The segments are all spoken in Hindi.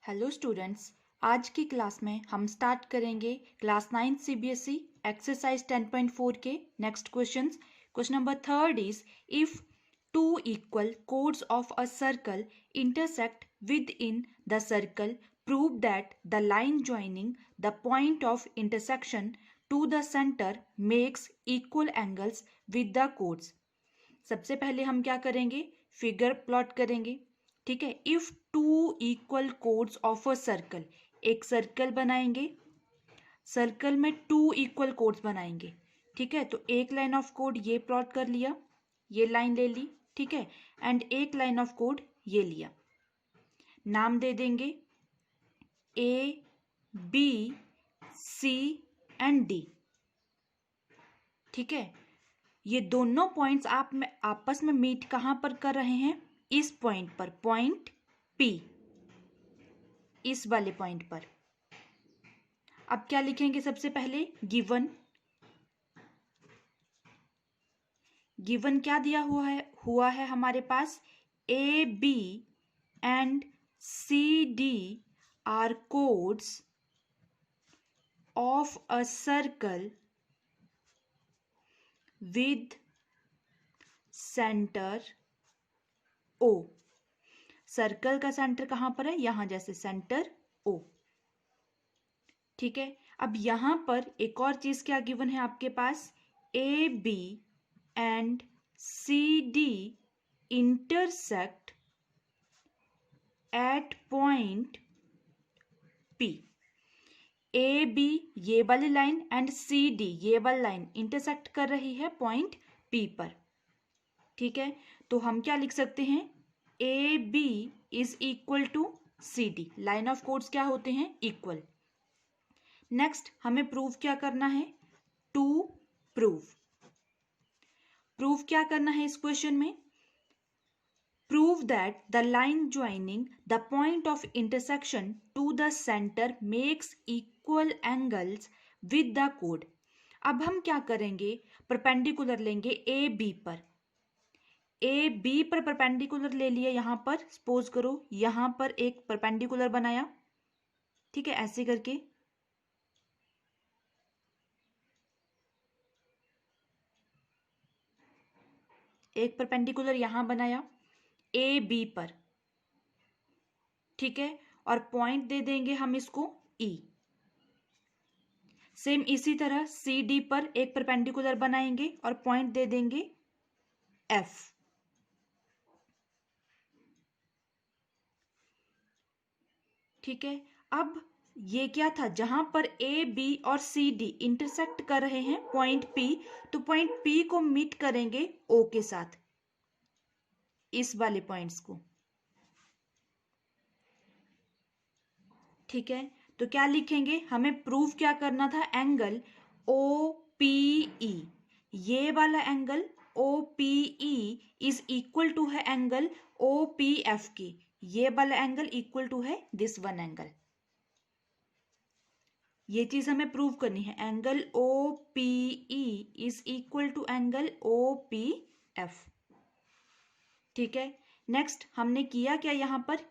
हेलो स्टूडेंट्स, आज की क्लास में हम स्टार्ट करेंगे क्लास 9 सीबीएसई एक्सरसाइज 10.4 के next questions. Question number third is if two equal chords of a circle intersect within the circle prove that the line joining the point of intersection to the centre makes equal angles with the chords. सबसे पहले हम क्या करेंगे, फिगर प्लॉट करेंगे। ठीक है, if two equal chords of a circle, एक सर्कल बनाएंगे, सर्कल में टू इक्वल कोड्स बनाएंगे। ठीक है, तो एक लाइन ऑफ कोड ये प्लॉट कर लिया, ये लाइन ले ली। ठीक है, एंड एक लाइन ऑफ कोड ये लिया, नाम दे देंगे A B C and D. ठीक है, ये दोनों पॉइंट्स आप में आपस में मीट कहां पर कर रहे हैं, इस पॉइंट पर, पॉइंट पी, इस वाले पॉइंट पर। अब क्या लिखेंगे, सबसे पहले गिवन क्या दिया हुआ है हमारे पास, A B and C D are chords of a circle with centre O. Circle का सेंटर कहां पर है, यहां, जैसे सेंटर ओ। ठीक है, अब यहां पर एक और चीज क्या गिवन है आपके पास, A B and C D intersect at point P. A B ये वाली लाइन एंड सी डी ये वाली लाइन इंटरसेक्ट कर रही है पॉइंट पी पर। ठीक है, तो हम क्या लिख सकते हैं, A B is equal to C D. Line of chords क्या होते हैं, इक्वल। नेक्स्ट हमें प्रूव क्या करना है, टू प्रूव क्या करना है इस क्वेश्चन में, prove that the line joining the point of intersection to the centre makes equal angles with the कोड। अब हम क्या करेंगे, परपेंडिकुलर लेंगे ए बी पर, ए बी पर परपेंडिकुलर ले लिया। यहां पर सपोज करो यहां पर एक परपेंडिकुलर बनाया। ठीक है, ऐसे करके एक परपेंडिकुलर यहां बनाया ए बी पर। ठीक है, और पॉइंट दे देंगे हम इसको ई। सेम इसी तरह सी डी पर एक परपेंडिकुलर बनाएंगे और पॉइंट दे देंगे एफ। ठीक है, अब ये क्या था, जहां पर ए बी और सी डी इंटरसेक्ट कर रहे हैं पॉइंट पी, तो पॉइंट पी को मीट करेंगे ओ के साथ, इस वाले पॉइंट्स को। ठीक है, तो क्या लिखेंगे, हमें प्रूव क्या करना था, एंगल ओ पी ई, ये वाला angle O P E is equal to है एंगल ओ पी एफ की, ये वाला एंगल इक्वल टू है दिस वन एंगल। ये चीज हमें प्रूव करनी है, angle O P E is equal to angle O P F. ठीक है, नेक्स्ट हमने किया क्या, यहां पर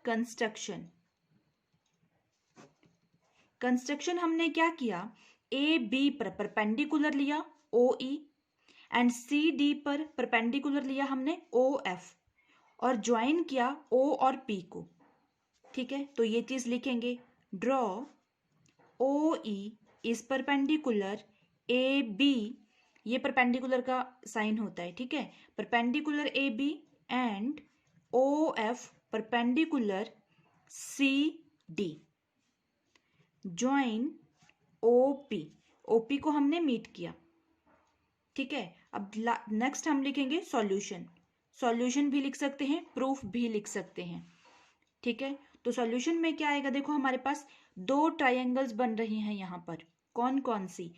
कंस्ट्रक्शन हमने क्या किया, ए बी पर परपेंडिकुलर लिया ओ ई एंड सी डी पर परपेंडिकुलर लिया हमने ओ एफ, और ज्वाइन किया ओ और पी को। ठीक है, तो ये चीज लिखेंगे, draw O E is perpendicular A B, ये परपेंडिकुलर का साइन होता है। ठीक है, perpendicular A B and O F perpendicular C D, join OP, OP को हमने मीट किया। ठीक है, अब नेक्स्ट हम लिखेंगे सॉल्यूशन भी लिख सकते हैं, प्रूफ भी लिख सकते हैं। ठीक है, तो सॉल्यूशन में क्या आएगा, देखो हमारे पास दो ट्रायंगल्स बन रही हैं यहां पर, कौन कौन सी,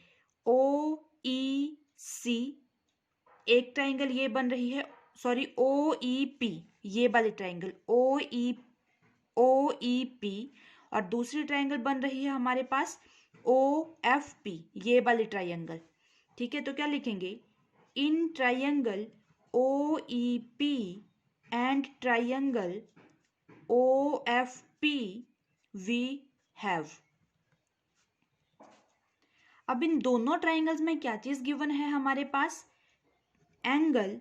ओ ई सी, एक ट्रायंगल ये बन रही है, सॉरी ओ ई पी, ये वाली ट्रायंगल ओ ई पी, और दूसरी ट्रायंगल बन रही है हमारे पास ओ एफ पी, ये वाली ट्रायंगल। ठीक है, तो क्या लिखेंगे, in triangle O E P and triangle O F P we have. अब इन दोनों ट्राइंगल्स में क्या चीज गिवन है हमारे पास? Angle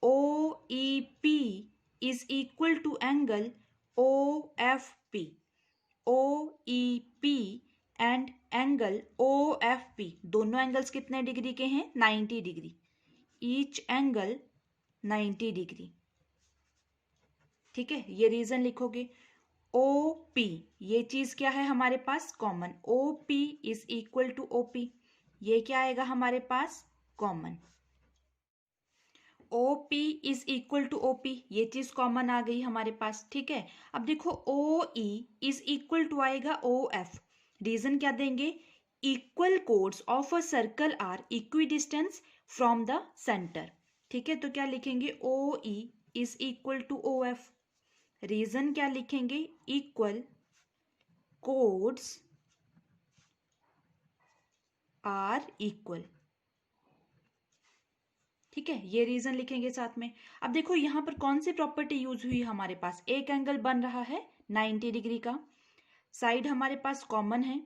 O E P is equal to angle O F P. O E P and angle O F P, दोनों एंगल्स कितने डिग्री के हैं? 90 डिग्री। Each angle 90 degree. ठीक है, ये रीजन लिखोगे। ओ पी, ये चीज क्या है हमारे पास? Common. O P is equal to O P, ये क्या आएगा हमारे पास? Common. O P is equal to O P, ये चीज कॉमन आ गई हमारे पास। ठीक है, अब देखो O E is equal to आएगा ओ एफ। रीजन क्या देंगे? Equal chords of a circle are equidistance from the centre. ठीक है, तो क्या लिखेंगे? O E is equal to O F. Reason क्या लिखेंगे? Equal chords are equal. ठीक है, ये रीजन लिखेंगे साथ में। अब देखो यहां पर कौन सी प्रॉपर्टी यूज हुई हमारे पास? एक एंगल बन रहा है 90 डिग्री का, साइड हमारे पास कॉमन है,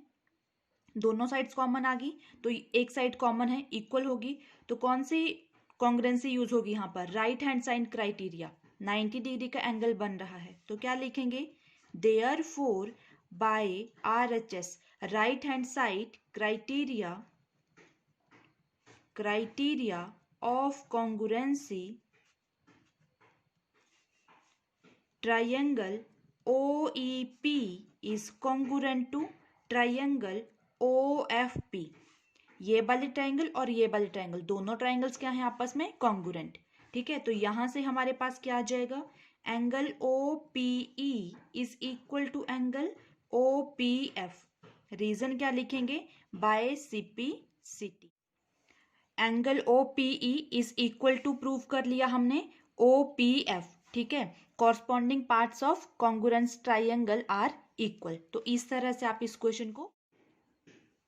दोनों साइड्स कॉमन आ गई, तो एक साइड कॉमन है, इक्वल होगी, तो कौन सी कॉन्ग्रुएंसी यूज होगी यहाँ पर? Right hand side criteria. 90 degree का एंगल बन रहा है, तो क्या लिखेंगे? Therefore by RHS right hand side criteria of congruency triangle OEP is congruent to triangle OFP। ये वाले ट्राइंगल और ये वाले ट्राइंगल, दोनों ट्राइंगल्स क्या हैं आपस में? कॉन्ग्रुएंट। ठीक है, तो यहां से हमारे पास क्या आ जाएगा? Angle OPE is equal to angle OPF। Reason क्या लिखेंगे? By CP/CT। Angle OPE is equal to prove कर लिया हमने OPF। ठीक है, corresponding parts of congruence triangle are equal. तो इस तरह से आप इस क्वेश्चन को।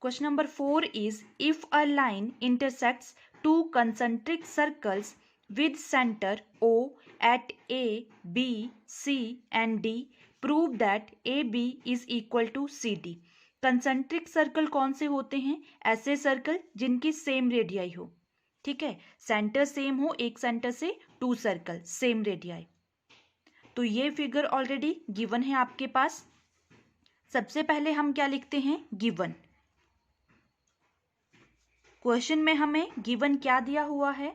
Question number 4 is if a line intersects two concentric circles with centre O at A, B, C and D, prove that AB is equal to CD। Concentric circle कौन से होते हैं? ऐसे सर्कल जिनकी सेम रेडियाई हो। ठीक है, सेंटर सेम हो, एक सेंटर से 2 सर्कल सेम रेडियाई। तो ये फिगर ऑलरेडी गिवन है आपके पास। सबसे पहले हम क्या लिखते हैं? गिवन। क्वेश्चन में हमें गिवन क्या दिया हुआ है?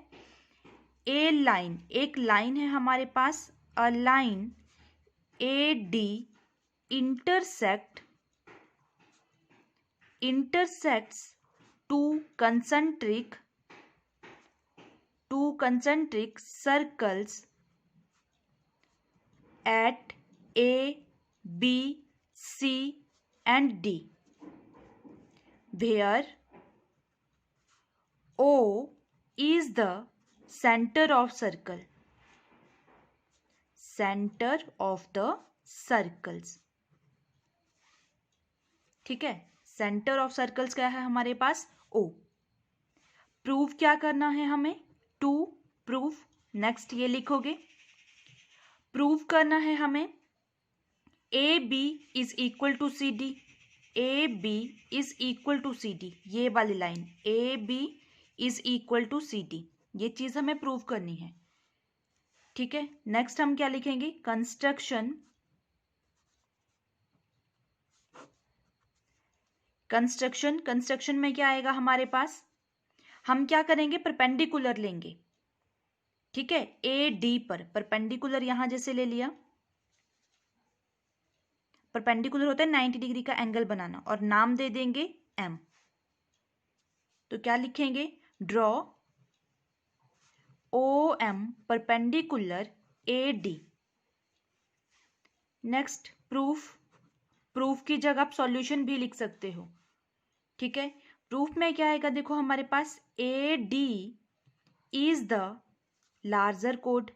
ए लाइन, एक लाइन है हमारे पास, a line AD intersects two concentric circles at A, B, C and D, where O is the center of circle, center of the circles। ठीक है, सेंटर ऑफ सर्कल्स क्या है हमारे पास? O। प्रूव क्या करना है हमें? To prove. नेक्स्ट ये लिखोगे, प्रूव करना है हमें A B is equal to C D. A B is equal to C D, ये वाली line A B is equal to C D, ये चीज हमें प्रूव करनी है। ठीक है, नेक्स्ट हम क्या लिखेंगे? कंस्ट्रक्शन में क्या आएगा हमारे पास? हम क्या करेंगे? परपेंडिकुलर लेंगे। ठीक है, ए डी पर परपेंडिकुलर यहां जैसे ले लिया, परपेंडिकुलर होता है 90 डिग्री का एंगल बनाना, और नाम दे देंगे एम। तो क्या लिखेंगे? Draw O M perpendicular A D. Next proof की जगह आप सॉल्यूशन भी लिख सकते हो। ठीक है, प्रूफ में क्या आएगा? देखो हमारे पास A D is the larger कोड।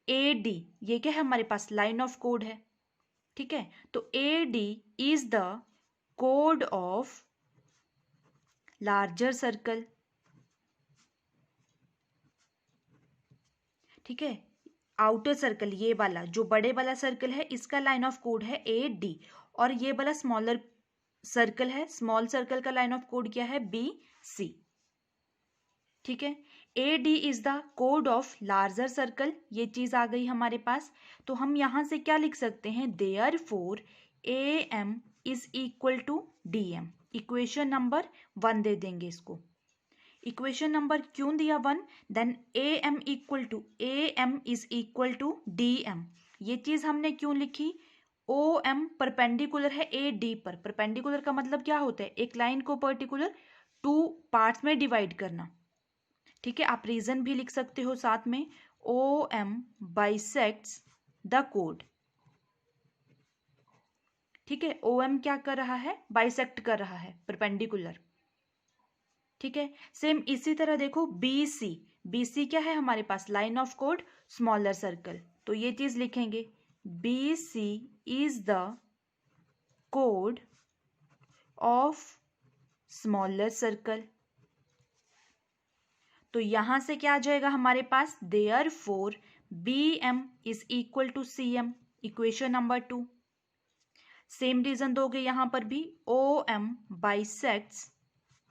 ए डी ये क्या है हमारे पास? लाइन ऑफ कोड है। ठीक है, तो ए डी इज द कोड ऑफ लार्जर सर्कल। ठीक है, आउटर सर्कल, ये वाला जो बड़े वाला सर्कल है, इसका लाइन ऑफ कोड है AD, और ये वाला स्मॉलर सर्कल है, स्मॉल सर्कल का लाइन ऑफ कोड क्या है, BC। ठीक है, AD इज द कोड ऑफ लार्जर सर्कल, ये चीज आ गई हमारे पास। तो हम यहां से क्या लिख सकते हैं, therefore AM is equal to DM। Equation number 1 दे देंगे इसको। इक्वेशन नंबर क्यों दिया 1, then AM is equal to DM। ये चीज हमने क्यों लिखी, OM परपेंडिकुलर है AD पर। परपेंडिकुलर का मतलब क्या होता है, एक लाइन को पर्टिकुलर 2 पार्ट्स में डिवाइड करना। ठीक है, आप रीजन भी लिख सकते हो साथ में, OM बाइसेक्ट्स द कोड। ठीक है, OM क्या कर रहा है, बाइसेक्ट कर रहा है परपेंडिकुलर। ठीक है, सेम इसी तरह देखो BC क्या है हमारे पास, लाइन ऑफ कोड स्मॉलर सर्कल। तो ये चीज लिखेंगे, BC इज द कोड ऑफ स्मॉलर सर्कल। तो यहां से क्या आ जाएगा हमारे पास, therefore BM is equal to CM। Equation number 2। Same reason दोगे यहां पर भी, OM बाइसेक्ट्स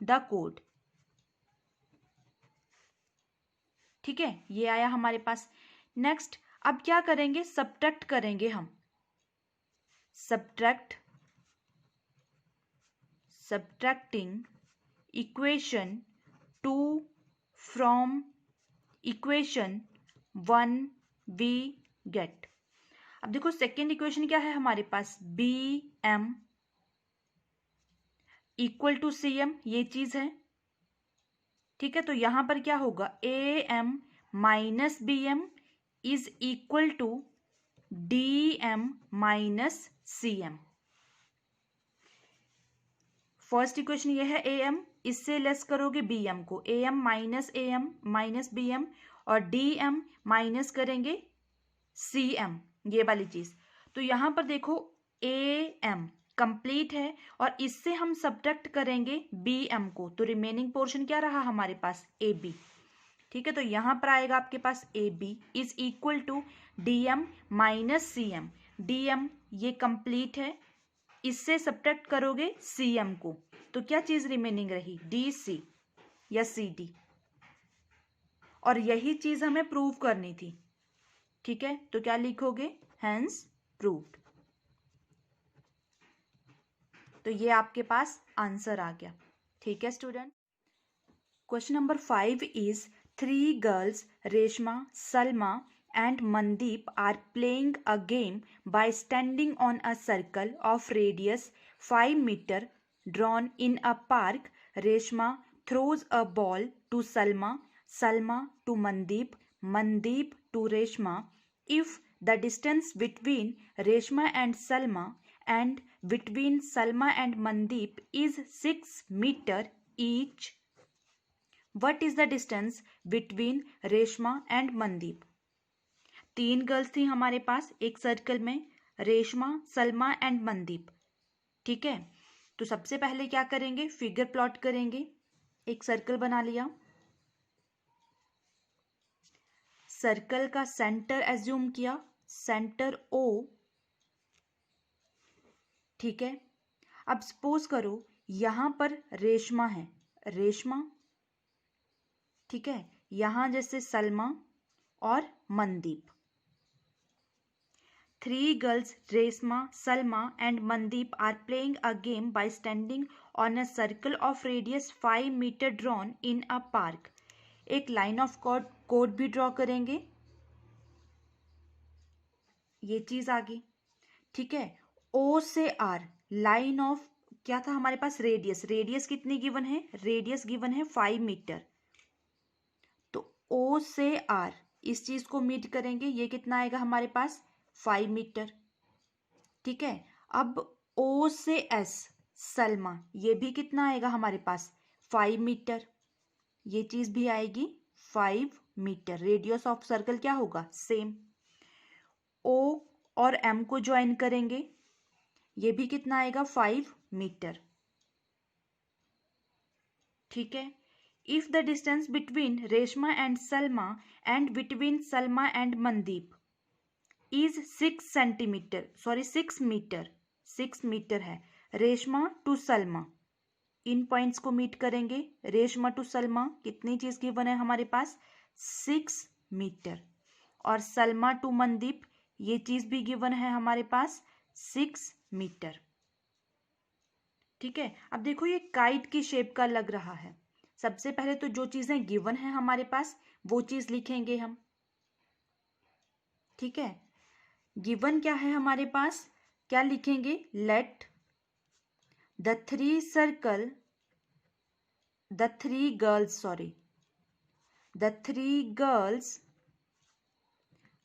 द कोड। ठीक है, ये आया हमारे पास। नेक्स्ट अब क्या करेंगे, सब्ट्रैक्ट करेंगे हम। Subtracting equation 2 from equation 1 we get. अब देखो सेकेंड इक्वेशन क्या है हमारे पास, BM इक्वल टू CM, ये चीज है। ठीक है, तो यहां पर क्या होगा, AM minus BM is equal to DM minus CM। First equation ये है AM, इससे लेस करोगे BM को, AM माइनस BM, और DM माइनस करेंगे CM, ये वाली चीज। तो यहां पर देखो AM कंप्लीट है, और इससे हम सब्ट्रैक्ट करेंगे BM को, तो रिमेनिंग पोर्शन क्या रहा हमारे पास, AB। ठीक है, तो यहां पर आएगा आपके पास AB is equal to DM minus CM। DM ये कंप्लीट है, इससे सब्ट्रैक्ट करोगे CM को, तो क्या चीज रिमेनिंग रही, DC या CD। और यही चीज हमें प्रूव करनी थी। ठीक है, तो क्या लिखोगे, हेंस प्रूव्ड। तो ये आपके पास आंसर आ गया। ठीक है student. Question number 5 is 3 girls Reshma, Salma and Mandeep are playing a game by standing on a circle of radius 5 meter drawn in a park. Reshma throws a ball to Salma, Salma to Mandeep, Mandeep to Reshma. If the distance between Reshma and Salma and between Salma and Mandeep is 6 meter each, what is the distance between Reshma and Mandeep? 3 girls थी हमारे पास एक सर्कल में, रेशमा, सलमा एंड मनदीप। ठीक है, तो सबसे पहले क्या करेंगे, फिगर प्लॉट करेंगे। एक सर्कल बना लिया, सर्कल का सेंटर एज्यूम किया, सेंटर O। ठीक है, अब सपोज करो यहां पर रेशमा है, रेशमा। ठीक है, यहां जैसे सलमा और Mandeep. 3 girls, Resma, Salma and Mandeep are playing a game by standing on a circle of radius 5 meter drawn in a park. एक लाइन ऑफ कोड भी ड्रॉ करेंगे, ये चीज आ गई। ठीक है, O से R लाइन ऑफ क्या था हमारे पास, रेडियस। रेडियस कितनी गिवन है, रेडियस गिवन है 5 मीटर। तो O से R इस चीज को मीट करेंगे, ये कितना आएगा हमारे पास, 5 मीटर। ठीक है, अब O से S सलमा, ये भी कितना आएगा हमारे पास, 5 मीटर। ये चीज भी आएगी 5 मीटर। रेडियस ऑफ सर्कल क्या होगा, सेम। O और M को ज्वाइन करेंगे, ये भी कितना आएगा, 5 मीटर। ठीक है, if the distance between Reshma and Salma and between Salma and Mandeep, is 6 metre, 6 metre है। रेशमा टू सलमा, इन पॉइंट्स को मीट करेंगे। रेशमा टू सलमा कितनी चीज गिवन है हमारे पास, 6 मीटर। और सलमा टू मनदीप ये चीज भी गिवन है हमारे पास 6 मीटर। ठीक है, अब देखो ये काइट की शेप का लग रहा है। सबसे पहले तो जो चीजें गिवन है हमारे पास वो चीज लिखेंगे हम। ठीक है, गिवन क्या है हमारे पास, क्या लिखेंगे, let the three girls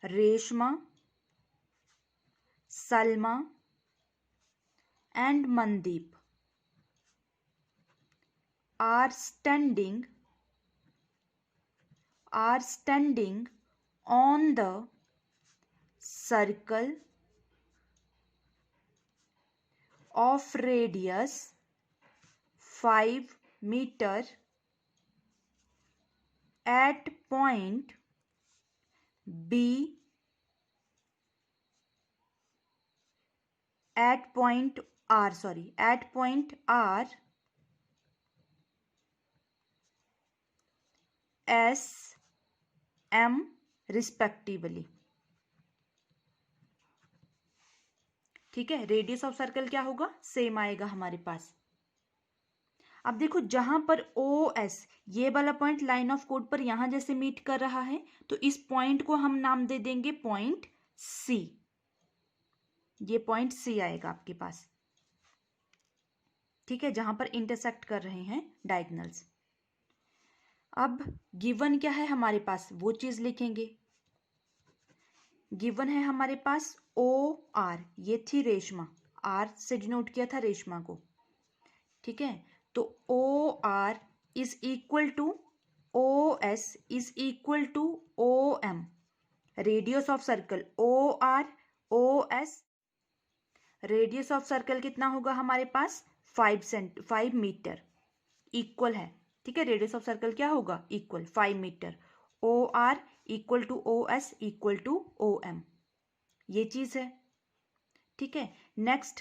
Reshma, Salma and Mandeep are standing on the circle of radius 5 meter at point B, at point R, S, M respectively. ठीक है, रेडियस ऑफ सर्कल क्या होगा, सेम आएगा हमारे पास। अब देखो जहां पर ओ एस ये वाला पॉइंट लाइन ऑफ कोड पर यहां जैसे मीट कर रहा है, तो इस पॉइंट को हम नाम दे देंगे पॉइंट सी। ये पॉइंट सी आएगा आपके पास। ठीक है, जहां पर इंटरसेक्ट कर रहे हैं डायगोनल्स। अब गिवन क्या है हमारे पास वो चीज लिखेंगे। गिवन है हमारे पास ओ आर, ये थी रेशमा, आर से डिनोट किया था रेशमा को। ठीक है, तो O R is equal to O S is equal to O M. Radius of circle O R O S, radius of circle कितना होगा हमारे पास 5 मीटर, इक्वल है। ठीक है, रेडियस ऑफ सर्कल क्या होगा, equal 5 metre. O R equal to O S equal to O M, ये चीज है। ठीक है, next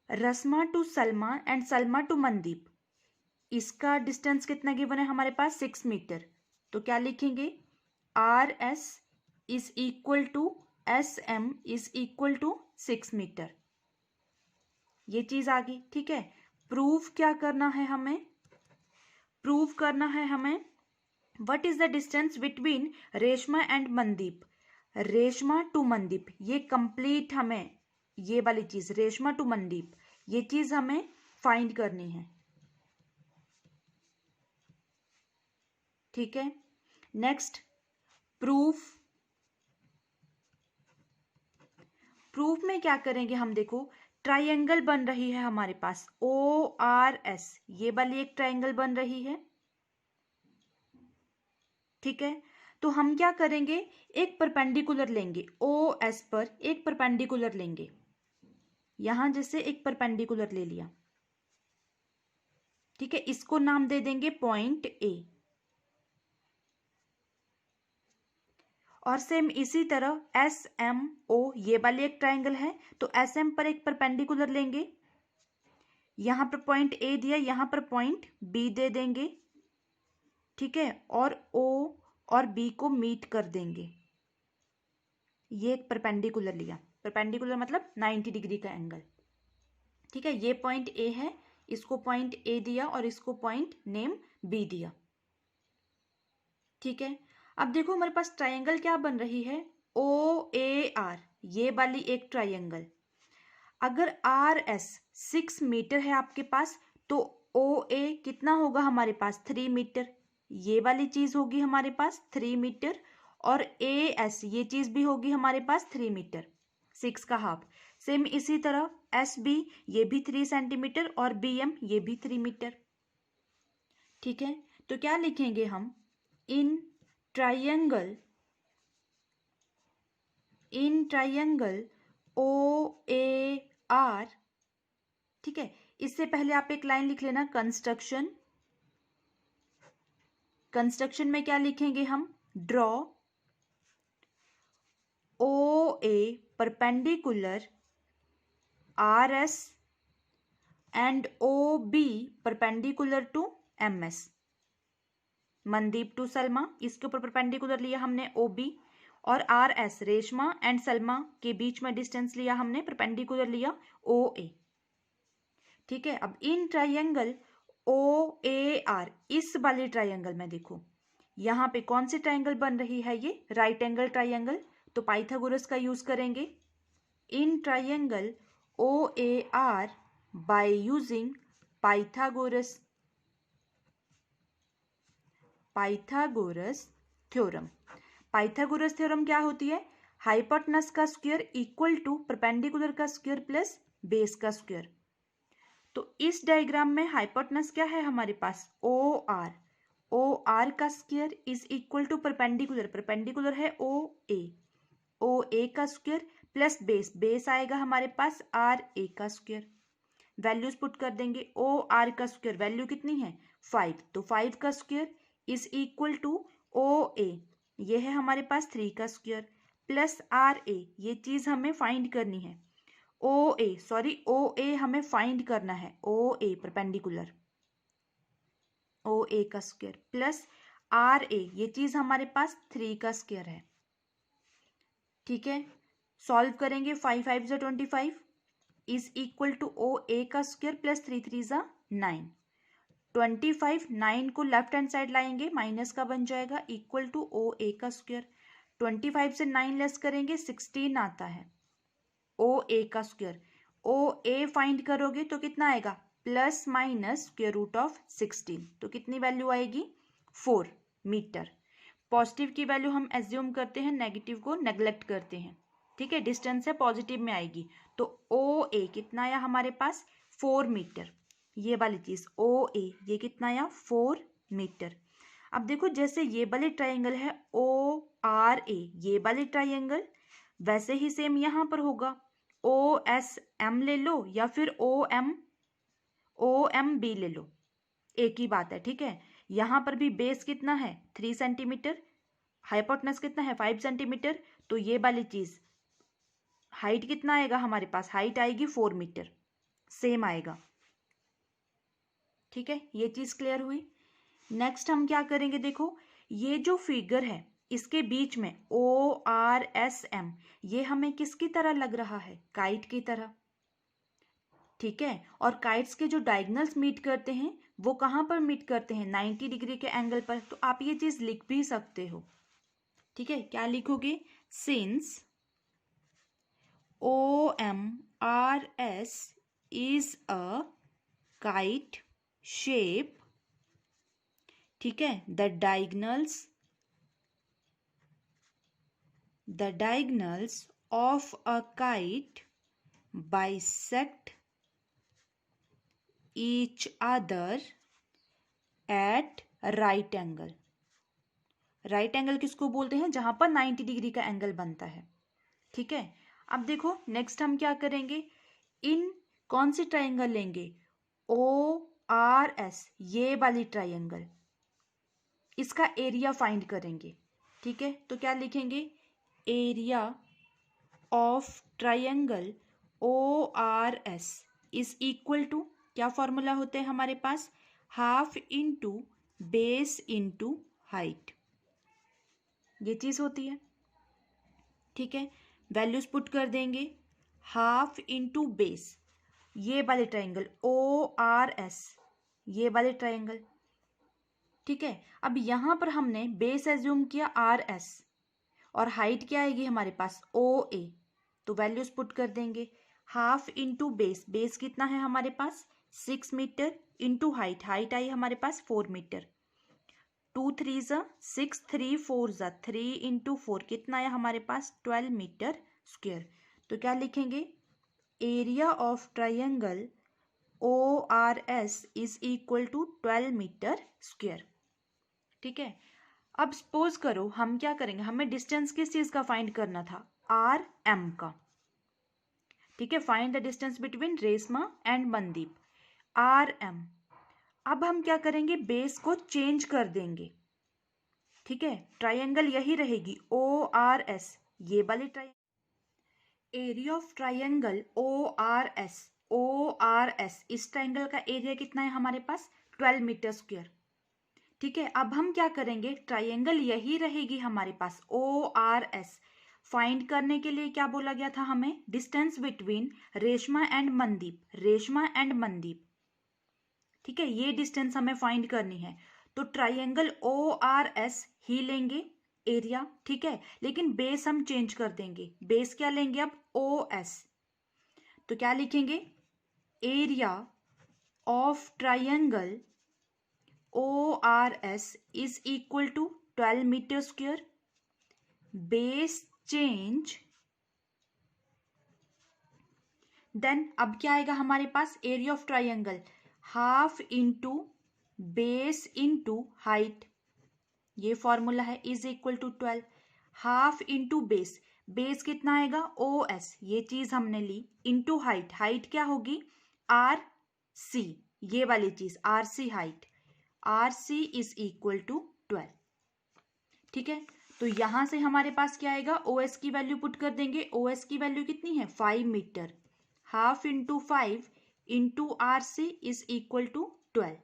Rasma to Salma and Salma to Mandeep, इसका डिस्टेंस कितना गिवन है हमारे पास 6 मीटर। तो क्या लिखेंगे, R S is equal to S M is equal to 6 metre, ये चीज आ गई। ठीक है, प्रूव क्या करना है हमें, प्रूव करना है हमें what is the distance between Reshma and Mandeep. Reshma to Mandeep ये कंप्लीट हमें, ये वाली चीज रेशमा टू मनदीप ये चीज हमें फाइंड करनी है। ठीक है, नेक्स्ट प्रूफ। प्रूफ में क्या करेंगे हम, देखो ट्राइंगल बन रही है हमारे पास ओ आर एस, ये वाली एक ट्राइंगल बन रही है। ठीक है, तो हम क्या करेंगे, एक परपेंडिकुलर लेंगे, ओ एस पर एक परपेंडिकुलर लेंगे। यहां जैसे एक परपेंडिकुलर ले लिया। ठीक है, इसको नाम दे देंगे पॉइंट ए। और सेम इसी तरह एस एम ओ ये वाली एक ट्राइंगल है, तो एस एम पर एक परपेंडिकुलर लेंगे। यहां पर पॉइंट ए दिया, यहां पर पॉइंट बी दे देंगे। ठीक है, और ओ और बी को मीट कर देंगे। ये एक परपेंडिकुलर लिया, परपेंडिकुलर मतलब 90 डिग्री का एंगल। ठीक है, ये पॉइंट ए है, इसको पॉइंट ए दिया और इसको पॉइंट नेम बी दिया। ठीक है, अब देखो हमारे पास ट्राइंगल क्या बन रही है, ओ ए आर ये वाली एक ट्राइंगल। अगर आर एस 6 मीटर है आपके पास, तो ओ ए कितना होगा हमारे पास 3 मीटर, ये वाली चीज होगी हमारे पास 3 मीटर। और ए एस ये चीज भी होगी हमारे पास 3 मीटर, 6 का हाफ। सेम इसी तरह एस बी ये भी 3 सेंटीमीटर और बी एम ये भी 3 मीटर। ठीक है, तो क्या लिखेंगे हम, in triangle O A R. ठीक है, इससे पहले आप एक लाइन लिख लेना, कंस्ट्रक्शन में क्या लिखेंगे हम, draw O A perpendicular RS and OB perpendicular to MS। Mandeep to Salma, इसके ऊपर परपेंडिकुलर लिया हमने OB, और RS रेशमा एंड सलमा के बीच में डिस्टेंस लिया हमने, परपेंडिकुलर लिया OA। ठीक है, अब इन ट्राइंगल OAR, इस वाले ट्राइंगल में देखो यहाँ पे कौन सी ट्राइंगल बन रही है, ये राइट एंगल ट्राइंगल, तो पाइथागोरस का यूज करेंगे। In triangle OAR by using Pythagoras theorem. Pythagoras theorem क्या होती है, हाइपोटेनस का स्क्वायर इक्वल टू परपेंडिकुलर का स्क्वायर प्लस बेस का स्क्वायर। तो इस डायग्राम में हाइपोटेनस क्या है हमारे पास, OR, OR का square is equal to perpendicular है OA का स्क्वायर प्लस बेस आएगा हमारे पास RA का स्क्वायर। वैल्यूज पुट कर देंगे, OR का स्क्वायर वैल्यू कितनी है 5, तो 5 का square is equal to OA, ये है हमारे पास 3 का स्क्वायर प्लस RA, ये चीज हमें फाइंड करनी है। OA हमें फाइंड करना है, OA परपेंडिकुलर OA का स्क्वायर प्लस RA, ये चीज हमारे पास 3 का स्क्वायर है। ठीक है, सॉल्व करेंगे, 5 5 जा 25 इज इक्वल टू OA का स्क्वायर प्लस 3 3 जा 9। 25 9 को लेफ्ट हैंड साइड लाएंगे, माइनस का बन जाएगा इक्वल टू OA का स्क्वायर। 25 से 9 लेस करेंगे 16 आता है OA का स्क्वायर। OA फाइंड करोगे तो कितना आएगा, plus minus square root of 16, तो कितनी वैल्यू आएगी 4 मीटर। पॉजिटिव की वैल्यू हम एज्यूम करते हैं, नेगेटिव को नेग्लेक्ट करते हैं। ठीक है, डिस्टेंस है पॉजिटिव में आएगी, तो OA कितना आया हमारे पास 4 मीटर, ये वाली चीज OA ये कितना आया 4 मीटर। अब देखो जैसे ये वाले ट्राइंगल है ORA, ये वाले ट्राइंगल वैसे ही सेम यहां पर होगा, OSM ले लो या फिर OMB ले लो, एक ही बात है। ठीक है, यहां पर भी बेस कितना है 3 सेंटीमीटर, हाइपोटेनस कितना है 5 सेंटीमीटर, तो ये वाली चीज हाइट कितना आएगा हमारे पास, हाइट आएगी 4 मीटर, सेम आएगा। ठीक है, ये चीज क्लियर हुई। नेक्स्ट हम क्या करेंगे, देखो ये जो फिगर है इसके बीच में ORSM, ये हमें किसकी तरह लग रहा है, काइट की तरह। ठीक है, और काइट्स के जो डायगोनल्स मीट करते हैं वो कहां पर मीट करते हैं, 90 डिग्री के एंगल पर, तो आप ये चीज लिख भी सकते हो। ठीक है, क्या लिखोगे, since OMRS is a kite shape, ठीक है, the diagonals of a kite bisect each other at right angle। Right angle किसको बोलते हैं, जहां पर 90 डिग्री का एंगल बनता है। ठीक है, अब देखो नेक्स्ट हम क्या करेंगे, इन कौन सी ट्राइंगल लेंगे, ORS, ये वाली ट्राइंगल, इसका एरिया फाइंड करेंगे। ठीक है, तो क्या लिखेंगे, area of triangle ORS is equal to, क्या फॉर्मूला होते हैं हमारे पास, half into base into height, ये चीज होती है। ठीक है, वैल्यूज पुट कर देंगे, हाफ इंटू बेस, ये वाले ट्राइंगल ORS, ये वाले ट्राइंगल। ठीक है, अब यहां पर हमने बेस एज्यूम किया RS और हाइट क्या आएगी हमारे पास OA, तो वैल्यूज पुट कर देंगे, हाफ इंटू बेस कितना है हमारे पास 6 मीटर इंटू हाइट आई हमारे पास 4 मीटर, 2 3 जा 6, 3 4 जा 3 इंटू 4 कितना आया हमारे पास 12 मीटर स्क्वायर। तो क्या लिखेंगे, area of triangle ORS is equal to 12 metre square. ठीक है, अब सपोज करो हम क्या करेंगे, हमें डिस्टेंस किस चीज का फाइंड करना था, RM का। ठीक है, find the distance between Reshma and Mandeep, RM। अब हम क्या करेंगे, बेस को चेंज कर देंगे। ठीक है, ट्राइंगल यही रहेगी ORS, ये वाली triangle, area of triangle ORS, ORS, इस ट्राइंगल का एरिया कितना है हमारे पास 12 मीटर स्क्वायर। ठीक है, अब हम क्या करेंगे, ट्राइंगल यही रहेगी हमारे पास ORS। फाइंड करने के लिए क्या बोला गया था हमें, distance between Reshma and Mandeep, Reshma and Mandeep. ठीक है, ये डिस्टेंस हमें फाइंड करनी है। तो ट्राइंगल ORS ही लेंगे एरिया। ठीक है, लेकिन बेस हम चेंज कर देंगे, बेस क्या लेंगे अब OS। तो क्या लिखेंगे, area of triangle ORS is equal to 12 metre square, base change, then अब क्या आएगा हमारे पास, area of triangle half into base into height, ये फॉर्मूला है, is equal to 12। Half into base, base कितना आएगा OS, ये चीज हमने ली, इंटू हाइट, हाइट क्या होगी RC, ये वाली चीज RC height, RC is equal to 12। ठीक है, तो यहां से हमारे पास क्या आएगा, OS की वैल्यू पुट कर देंगे। OS की वैल्यू कितनी है 5 metre, half into 5 into RC is equal to 12।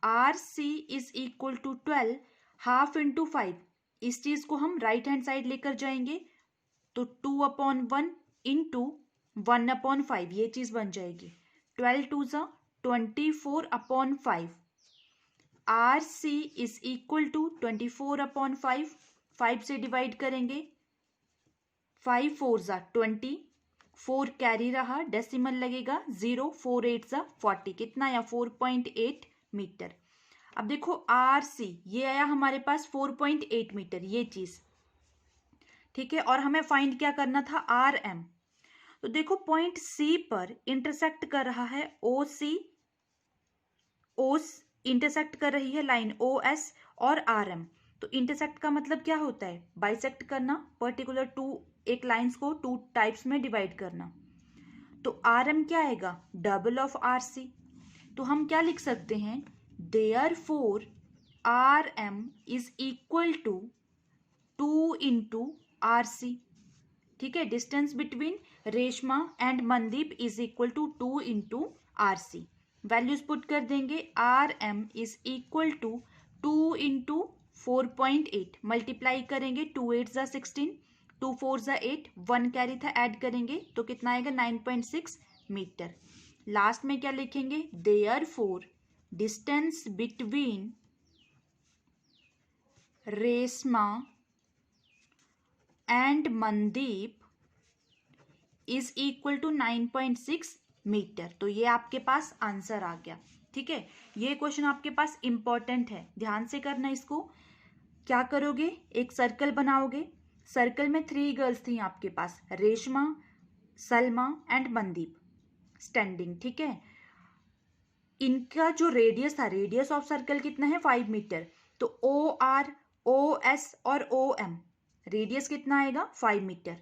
RC is equal to 12, half into 5, इस चीज को हम राइट हैंड साइड लेकर जाएंगे तो 2/1 इंटू 1/5, ये चीज बन जाएगी 12 2 ज़ा 24/5। RC इज इक्वल टू 24/5, 5 से डिवाइड करेंगे, 5 4 ज़ा 20, 4 कैरी रहा, डेसिमल लगेगा 0, 4 8 ज़ा 40, कितना आया 4.8 मीटर। अब देखो RC ये आया हमारे पास 4.8 मीटर, ये चीज। ठीक है, और हमें फाइंड क्या करना था RM। तो देखो पॉइंट C पर इंटरसेक्ट कर रहा है OC, इंटरसेक्ट कर रही है लाइन OS और RM। तो इंटरसेक्ट का मतलब क्या होता है, बाइसेक्ट करना, पर्टिकुलर टू एक लाइंस को टू टाइप्स में डिवाइड करना। तो RM क्या आएगा, डबल ऑफ RC। तो हम क्या लिख सकते हैं, therefore RM is equal to 2 into RC। ठीक है, distance between Reshma and Mandeep is equal to 2 into RC। Values put कर देंगे, RM is equal to 2 into 4.8, multiply करेंगे 2 8 ज़ा 16, 2 4 ज़ा 8, 1 कैरी था ऐड करेंगे तो कितना आएगा 9.6 मीटर। लास्ट में क्या लिखेंगे, therefore distance between Reshma and Mandeep is equal to 9.6 metre. तो ये आपके पास आंसर आ गया। ठीक है, ये क्वेश्चन आपके पास इंपॉर्टेंट है, ध्यान से करना इसको। क्या करोगे, एक सर्कल बनाओगे, सर्कल में 3 गर्ल्स थी आपके पास, रेशमा, सलमा एंड मनदीप स्टैंडिंग। ठीक है, इनका जो रेडियस था, रेडियस ऑफ सर्कल कितना है 5 मीटर। तो OR, OS और OM रेडियस कितना आएगा 5 metre.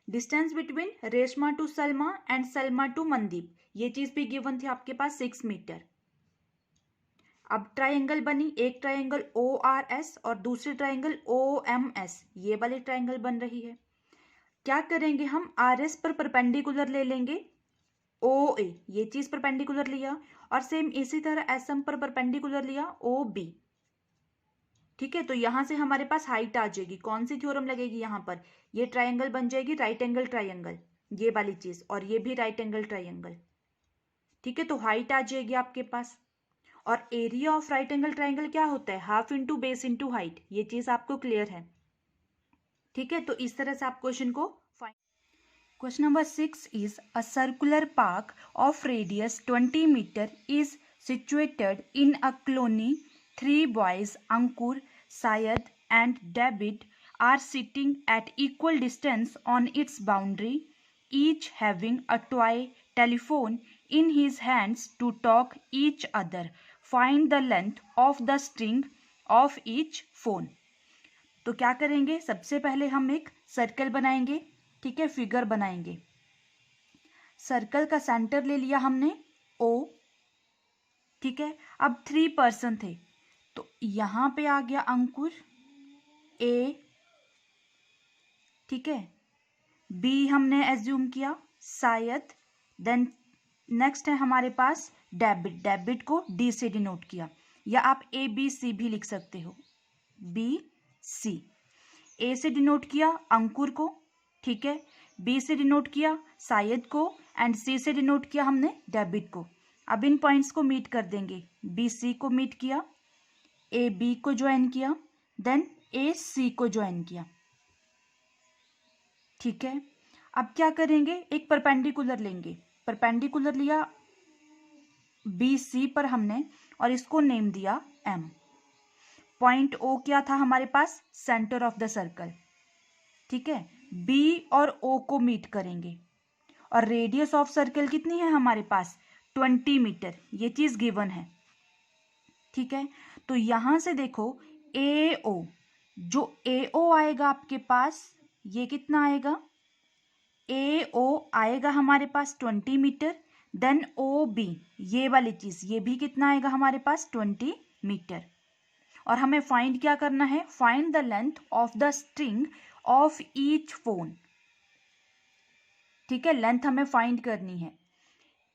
Distance between Reshma to Salma and Salma to Mandeep, ये चीज भी गिवन थी आपके पास 6 मीटर। अब ट्राइंगल बनी, एक ट्राइंगल ORS और दूसरी ट्राइंगल OMS, ये वाली ट्राइंगल बन रही है। क्या करेंगे हम, RS पर परपेंडिकुलर ले लेंगे OA, ये चीज परपेंडिकुलर लिया, और सेम इसी तरह SM पर परपेंडिकुलर लिया OB। ठीक है, तो यहां से हमारे पास हाइट आ जाएगी, कौन सी थ्योरम लगेगी यहाँ पर, ये ट्राइंगल बन जाएगी राइट एंगल ट्राइंगल, ये वाली चीज, और ये भी राइट एंगल ट्राइंगल। ठीक है, तो हाइट आ जाएगी आपके पास। और area of right angle triangle क्या होता है, half into base into height, ये चीज आपको क्लियर है। ठीक है, तो इस तरह से आप क्वेश्चन को find. Question number 6 is a circular park of radius 20 meter is situated in a colony. 3 boys, Ankur, Syed and David, are sitting at equal distance on its boundary, each having a toy telephone in his hands to talk each other. Find the length of the string of each phone. तो क्या करेंगे, सबसे पहले हम एक सर्कल बनाएंगे। ठीक है, फिगर बनाएंगे, सर्कल का सेंटर ले लिया हमने O। ठीक है, अब 3 पर्सन थे, तो यहां पे आ गया अंकुर A। ठीक है, बी हमने एज्यूम किया शायद, देन नेक्स्ट है हमारे पास डेबिट, डेबिट को डी से डिनोट किया, या आप ए बी सी भी लिख सकते हो, बी सी। ए से डिनोट किया अंकुर को, ठीक है, बी से डिनोट किया शायद को, एंड सी से डिनोट किया हमने डेबिट को। अब इन पॉइंट्स को मीट कर देंगे, बी सी को मीट किया, ए बी को ज्वाइन किया, देन ए सी को ज्वाइन किया, ठीक है। अब क्या करेंगे, एक परपेंडिकुलर लेंगे, परपेंडिकुलर लिया बी सी पर हमने और इसको नेम दिया एम। पॉइंट ओ क्या था हमारे पास, सेंटर ऑफ द सर्कल, ठीक है। बी और ओ को मीट करेंगे और रेडियस ऑफ सर्कल कितनी है हमारे पास 20 मीटर, ये चीज गिवन है, ठीक है। तो यहां से देखो ए ओ, जो ए ओ आएगा आपके पास ये कितना आएगा, ए ओ आएगा हमारे पास 20 मीटर, देन ओ बी ये वाली चीज ये भी कितना आएगा हमारे पास 20 मीटर। और हमें फाइंड क्या करना है, find the length of the string of each phone, ठीक है, लेंथ हमें फाइंड करनी है।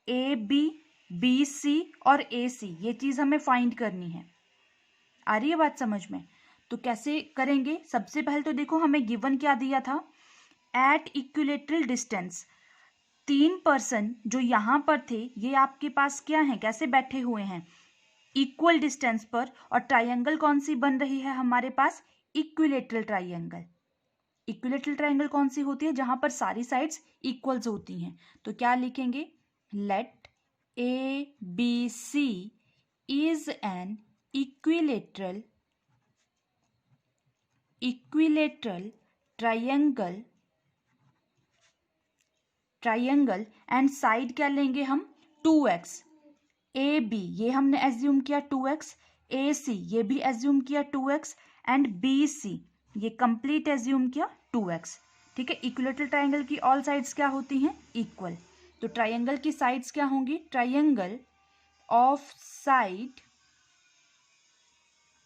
ए बी, बी सी और ए सी ये चीज हमें फाइंड करनी है। आ रही है बात समझ में? तो कैसे करेंगे, सबसे पहले तो देखो हमें गिवन क्या दिया था, एट इक्विलेटरल डिस्टेंस, 3 पर्सन जो यहां पर थे ये आपके पास क्या है, कैसे बैठे हुए हैं, इक्वल डिस्टेंस पर, और ट्राइंगल कौन सी बन रही है हमारे पास, इक्विलेटरल ट्राइंगल। इक्विलेटरल ट्राइंगल कौन सी होती है, जहां पर सारी साइड्स इक्वल्स होती हैं। तो क्या लिखेंगे, let A B C is an equilateral triangle and side क्या लेंगे हम 2x। ए बी ये हमने एज्यूम किया 2x, ए सी ये भी एज्यूम किया 2x, एंड बी सी ये कंप्लीट एज्यूम किया 2x, ठीक है। इक्विलेटरल ट्राइंगल की ऑल साइड्स क्या होती हैं, इक्वल। तो ट्राइंगल की साइड्स क्या होंगी, triangle of side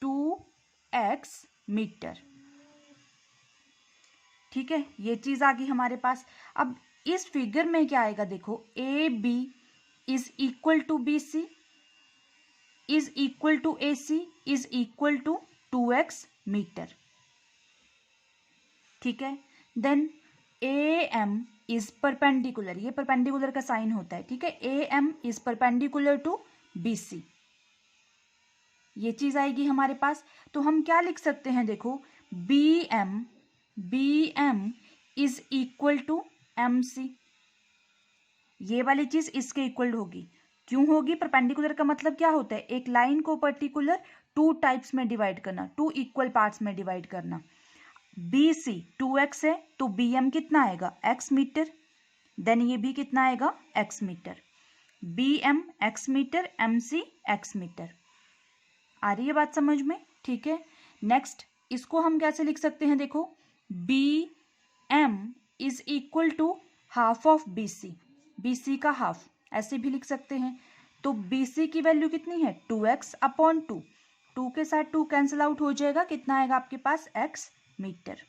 2x metre, ठीक है, ये चीज आ गई हमारे पास। अब इस फिगर में क्या आएगा, देखो A B is equal to B C is equal to A C is equal to 2x metre, ठीक है। Then A M is perpendicular, ये परपेंडिकुलर का साइन होता है, ठीक है, A M is perpendicular to B C, ये चीज आएगी हमारे पास। तो हम क्या लिख सकते हैं, देखो B M is equal to M C, ये वाली चीज इसके इक्वल होगी, क्यों होगी, परपेंडिकुलर का मतलब क्या होता है, एक लाइन को पर्टिकुलर 2 टाइप्स में डिवाइड करना, 2 इक्वल पार्ट्स में डिवाइड करना। बी सी 2x है तो बी एम कितना आएगा, x मीटर, देन ये भी कितना आएगा, x metre, B M x metre, M C x metre. आ रही है बात समझ में, ठीक है। नेक्स्ट इसको हम कैसे लिख सकते हैं, देखो B M is equal to half of B C, बी सी का हाफ ऐसे भी लिख सकते हैं। तो बी सी की वैल्यू कितनी है 2x अपॉन 2, 2 के साथ 2 कैंसिल आउट हो जाएगा, कितना आएगा आपके पास x मीटर।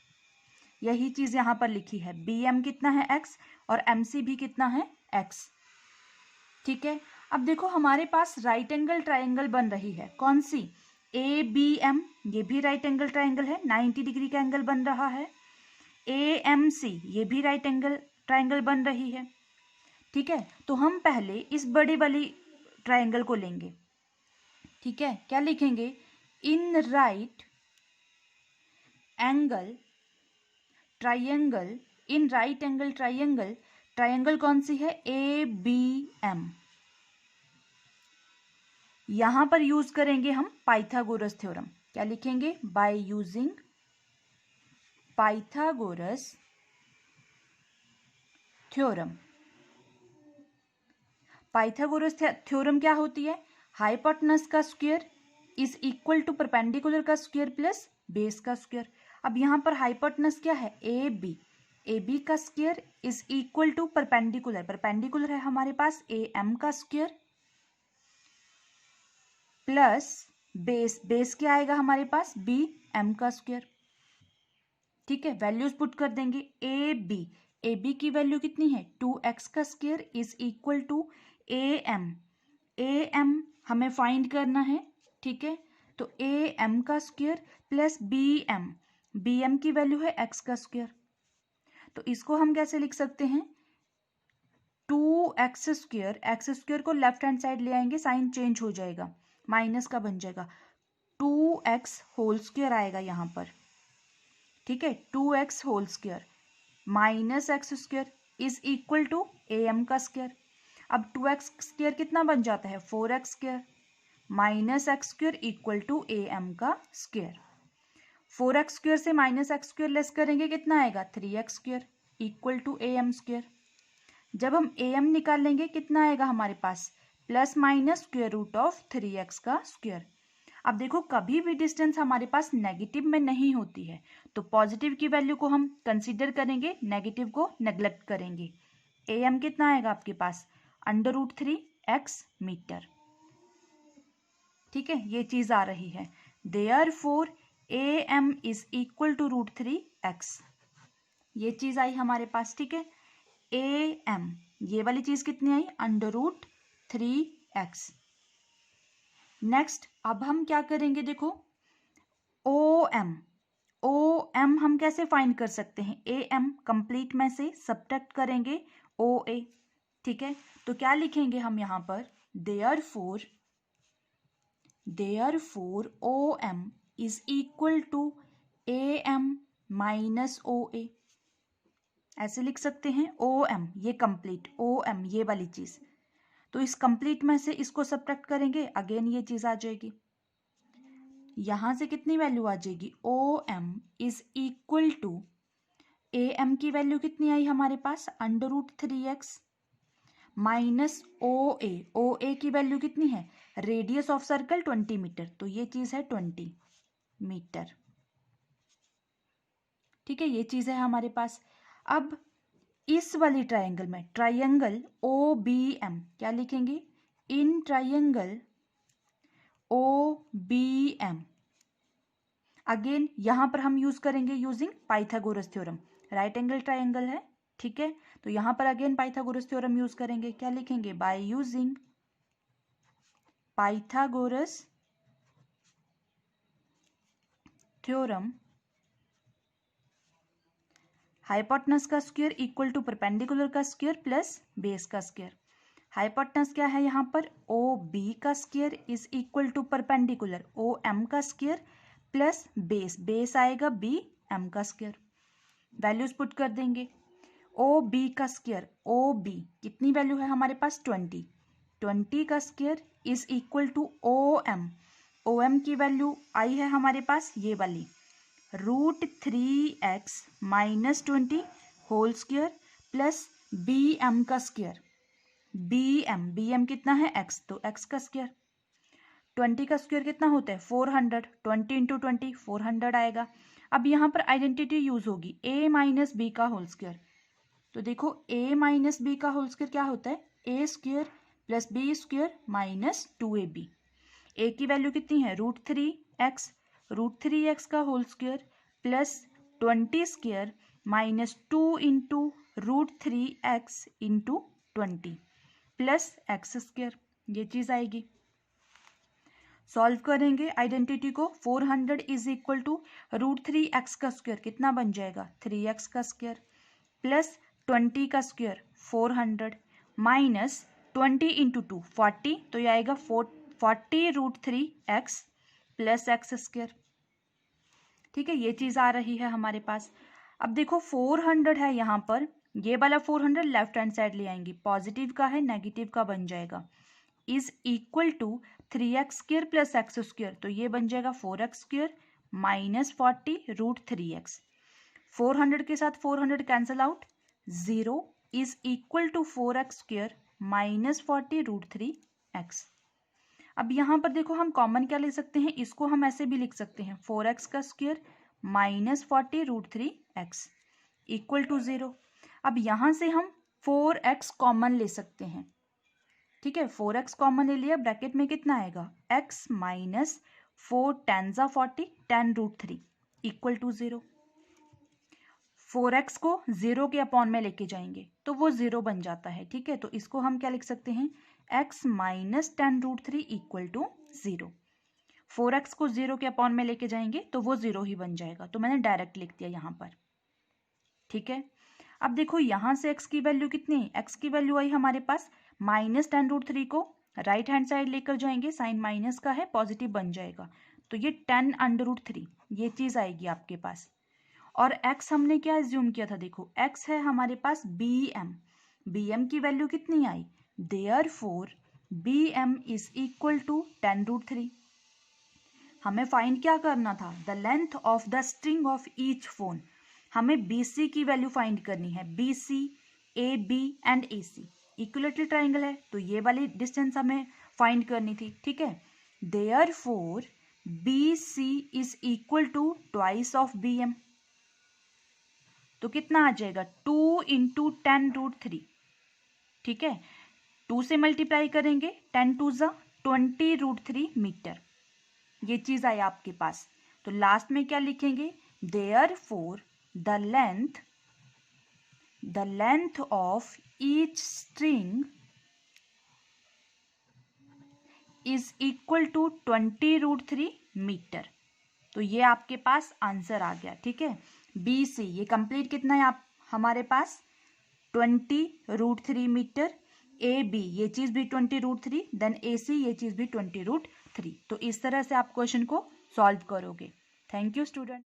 यही चीज यहां पर लिखी है, बी एम कितना है x और एम सी भी कितना है x, ठीक है। अब देखो हमारे पास राइट एंगल ट्राइंगल बन रही है, कौन सी, ए बी एम, ये भी राइट एंगल ट्राइंगल है, 90 डिग्री का एंगल बन रहा है। ए एम सी ये भी राइट एंगल ट्राइंगल बन रही है, ठीक है। तो हम पहले इस बड़ी वाली ट्राइंगल को लेंगे, ठीक है, क्या लिखेंगे, in right angle triangle, in right angle triangle, triangle कौन सी है, ए बी एम। यहां पर यूज करेंगे हम पाइथागोरस थ्योरम, क्या लिखेंगे, by using Pythagoras theorem. Pythagoras theorem क्या होती है, हाइपोटेनस का square is equal to perpendicular का स्क्वायर प्लस बेस का स्क्वायर। अब यहां पर हाइपोटेनस क्या है, ए बी का square is equal to perpendicular, perpendicular है हमारे पास ए एम का स्क्वायर प्लस बेस, बेस क्या आएगा हमारे पास बी एम का स्क्वायर, ठीक है। वैल्यूज पुट कर देंगे, ए बी की वैल्यू कितनी है 2x का square is equal to A M हमें फाइंड करना है, ठीक है। तो ए एम का स्क्वायर प्लस बी एम की वैल्यू है x का स्क्वायर। तो इसको हम कैसे लिख सकते हैं 2x स्क्वायर को लेफ्ट हैंड साइड ले आएंगे, साइन चेंज हो जाएगा, माइनस का बन जाएगा, 2x होल स्क्वायर आएगा यहाँ पर, ठीक है। 2x whole square minus x square is equal to A M का स्क्वायर। अब 2x स्क्वायर कितना बन जाता है 4x square minus x square equal to A M का स्क्वायर। 4x स्क्वायर से माइनस एक्स स्क्वायर लेस करेंगे कितना आएगा 3x square equal to A M square. जब हम ए एम निकाल लेंगे कितना आएगा हमारे पास plus minus square root of 3x का स्क्वायर। अब देखो कभी भी डिस्टेंस हमारे पास नेगेटिव में नहीं होती है, तो पॉजिटिव की वैल्यू को हम कंसीडर करेंगे, नेगेटिव को नेग्लेक्ट करेंगे। ए एम कितना आएगा आपके पास √3x मीटर, ठीक है। ये चीज आ रही है, therefore A M is equal to √3x, ये चीज आई हमारे पास, ठीक है। ए एम ये वाली चीज कितनी आई √3x। नेक्स्ट अब हम क्या करेंगे देखो ओ एम हम कैसे फाइंड कर सकते हैं, ए एम कंप्लीट में से सब्ट्रैक्ट करेंगे ओ ए, ठीक है। तो क्या लिखेंगे हम यहाँ पर therefore O M is equal to A M minus O A, ऐसे लिख सकते हैं। ओ एम ये कंप्लीट, ओ एम ये वाली चीज, तो इस कंप्लीट में से इसको सब्ट्रैक्ट करेंगे, अगेन ये चीज आ जाएगी, यहां से कितनी वैल्यू आ जाएगी O M is equal to A M की वैल्यू कितनी आई हमारे पास √3x माइनस ओ ए की वैल्यू कितनी है, रेडियस ऑफ सर्कल 20 मीटर, तो ये चीज है 20 मीटर, ठीक है। ये चीज है हमारे पास। अब इस वाली ट्रायंगल में, ट्रायंगल ओ बी एम, क्या लिखेंगे in triangle O B M, again यहां पर हम यूज करेंगे using Pythagoras theorem, right angle triangle है, ठीक है। तो यहां पर अगेन पाइथागोरस थ्योरम यूज करेंगे, क्या लिखेंगे by using Pythagoras theorem hypotenuse का स्क्वायर इक्वल टू परपेंडिकुलर का स्क्वायर प्लस बेस का स्क्वायर। हाइपोटेनस क्या है यहाँ पर ओ बी का square is equal to perpendicular O M का स्क्वायर प्लस बेस आएगा बी एम का स्क्वायर। वैल्यूज पुट कर देंगे, ओ बी का स्क्वायर, ओ बी कितनी वैल्यू है हमारे पास 20 का square is equal to O M की वैल्यू आई है हमारे पास ये वाली √3x minus 20 whole square plus B M का स्क्वायर, बी एम कितना है x, तो x का स्क्वायर। 20 का स्क्वायर कितना होता है 400, 20 इंटू 20 400 आएगा। अब यहाँ पर आइडेंटिटी यूज होगी a माइनस बी का होल स्क्वायर, तो देखो a माइनस बी का होल स्क्वायर क्या होता है a square plus B square minus 2ab। a की वैल्यू कितनी है √3x का whole square plus 20 square minus 2 into √3x into 20 प्लस x स्क्वायर, ये चीज आएगी। सॉल्व करेंगे आइडेंटिटी को, 400 इज इक्वल टू √3x का स्क्वायर कितना बन जाएगा 3x का स्क्वायर प्लस 20 का स्क्वायर 400 माइनस 20 इंटू 2 40, तो ये आएगा 40 √3x प्लस एक्स स्क्वायर, ठीक है। ये चीज आ रही है हमारे पास। अब देखो 400 है यहाँ पर, ये वाला 400 लेफ्ट हैंड साइड ले आएंगे, पॉजिटिव का है नेगेटिव का बन जाएगा, is equal to 3x square plus x square, तो ये बन जाएगा 4x स्क्वायर माइनस 40 √3x। 400 के साथ 400 cancel out, 0 is equal to 4x square minus 40 √3x। अब यहाँ पर देखो हम कॉमन क्या ले सकते हैं, इसको हम ऐसे भी लिख सकते हैं 4x का square minus 40 √3x equal to 0। अब यहाँ से हम 4x कॉमन ले सकते हैं, ठीक है। 4x कॉमन ले लिया, ब्रैकेट में कितना आएगा x minus 4 10 × 40 10 √3 equal to 0। 4x को 0 के अपॉन में लेके जाएंगे तो वो 0 बन जाता है, ठीक है। तो इसको हम क्या लिख सकते हैं, x minus 10√3 equal to 0। 4x को 0 के अपॉन में लेके जाएंगे तो वो 0 ही बन जाएगा, तो मैंने डायरेक्ट लिख दिया यहाँ पर, ठीक है। अब देखो यहाँ से x की वैल्यू कितनी, x की वैल्यू आई हमारे पास माइनस 10√3 को राइट हैंड साइड लेकर जाएंगे, साइन माइनस का है, पॉजिटिव बन जाएगा, तो ये 10√3 ये चीज आएगी आपके पास। और x हमने क्या एज्यूम किया था, देखो x है हमारे पास bm की वैल्यू कितनी आई, therefore bm is equal to 10√3। हमें फाइंड क्या करना था, the length of the string of each phone. हमें BC की वैल्यू फाइंड करनी है, BC, AB and AC equilateral triangle है, तो ये वाली डिस्टेंस हमें फाइंड करनी थी, ठीक है। Therefore BC is equal to twice of BM, तो कितना आ जाएगा 2 इंटू 10√3, ठीक है। 2 से मल्टीप्लाई करेंगे, 10 टू ज़ा 20√3 मीटर, ये चीज आई आपके पास। तो लास्ट में क्या लिखेंगे, therefore the length of each string is equal to 20√3 metre. तो ये आपके पास आंसर आ गया, ठीक है। BC ये कंप्लीट कितना है आप हमारे पास 20√3 मीटर, AB ये चीज भी 20√3, देन AC ये चीज भी 20√3। तो इस तरह से आप क्वेश्चन को सॉल्व करोगे। Thank you student.